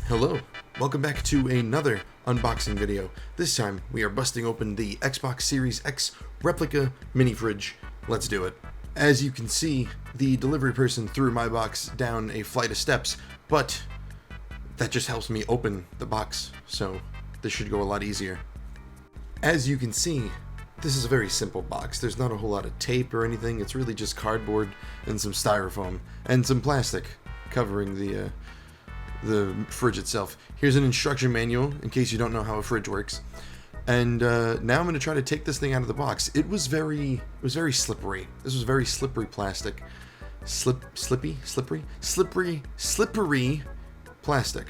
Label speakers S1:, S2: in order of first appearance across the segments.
S1: Hello, welcome back to another unboxing video. This time we are busting open the Xbox Series X Replica mini fridge. Let's do it. As you can see, the delivery person threw my box down a flight of steps, but that just helps me open the box, so this should go a lot easier. As you can see, this is a very simple box. There's not a whole lot of tape or anything. It's really just cardboard and some styrofoam and some plastic covering the fridge itself. Here's an instruction manual in case you don't know how a fridge works. And now I'm going to try to take this thing out of the box. It was very slippery. This was very slippery plastic. Slippery plastic.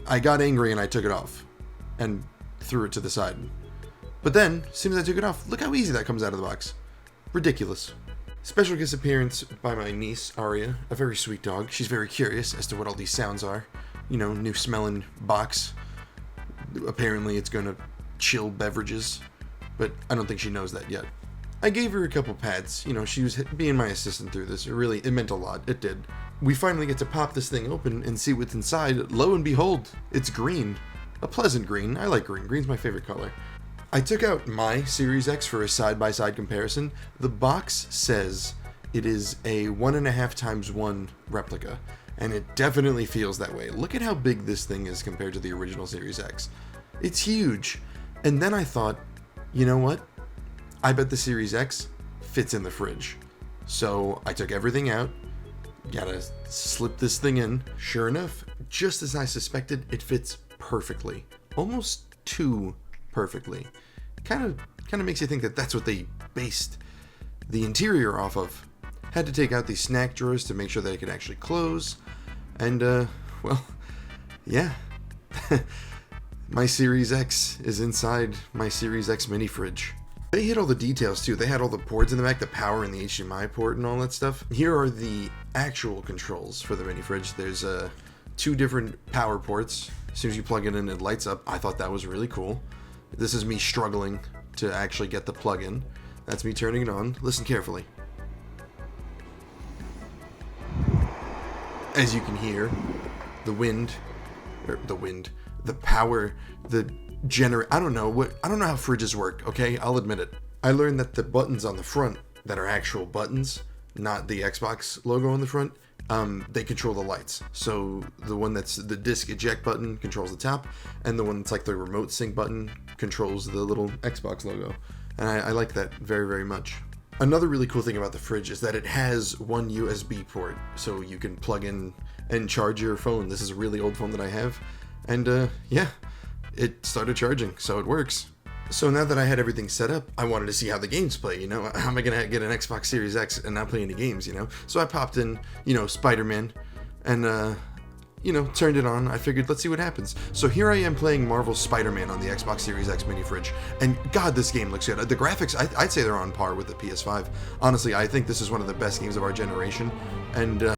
S1: I got angry and I took it off and threw it to the side. But then, as soon as I took it off, look how easy that comes out of the box. Ridiculous. Special guest appearance by my niece, Aria, a very sweet dog. She's very curious as to what all these sounds are. You know, new smelling box. Apparently it's going to chill beverages, but I don't think she knows that yet. I gave her a couple pads. You know, she was being my assistant through this. It meant a lot. It did. We finally get to pop this thing open and see what's inside. Lo and behold, it's green. A pleasant green. I like green. Green's my favorite color. I took out my Series X for a side-by-side comparison. The box says it is a 1.5x1 replica, and it definitely feels that way. Look at how big this thing is compared to the original Series X. It's huge. And then I thought, you know what? I bet the Series X fits in the fridge. So I took everything out, gotta slip this thing in. Sure enough, just as I suspected, it fits perfectly. Almost too perfectly. Kind of makes you think that that's what they based the interior off of. Had to take out these snack drawers to make sure that it could actually close. And, well, yeah. My Series X is inside my Series X mini fridge. They hit all the details too. They had all the ports in the back, the power and the HDMI port and all that stuff. Here are the actual controls for the mini fridge. There's 2 different power ports. As soon as you plug it in, it lights up. I thought that was really cool. This is me struggling to actually get the plug in. That's me turning it on. Listen carefully. As you can hear, the power, the generator. I don't know how fridges work, okay? I'll admit it. I learned that the buttons on the front that are actual buttons, not the Xbox logo on the front, they control the lights. So the one that's the disc eject button controls the top, and the one that's like the remote sync button controls the little Xbox logo. And I like that very, very much. Another really cool thing about the fridge is that it has one USB port, so you can plug in and charge your phone. This is a really old phone that I have, and yeah, it started charging, so it works. So now that I had everything set up, I wanted to see how the games play, you know? How am I gonna get an Xbox Series X and not play any games, you know? So I popped in, you know, Spider-Man, and, you know, turned it on. I figured, let's see what happens. So here I am playing Marvel's Spider-Man on the Xbox Series X mini fridge, and God, this game looks good. The graphics, I'd say they're on par with the PS5. Honestly, I think this is one of the best games of our generation, and,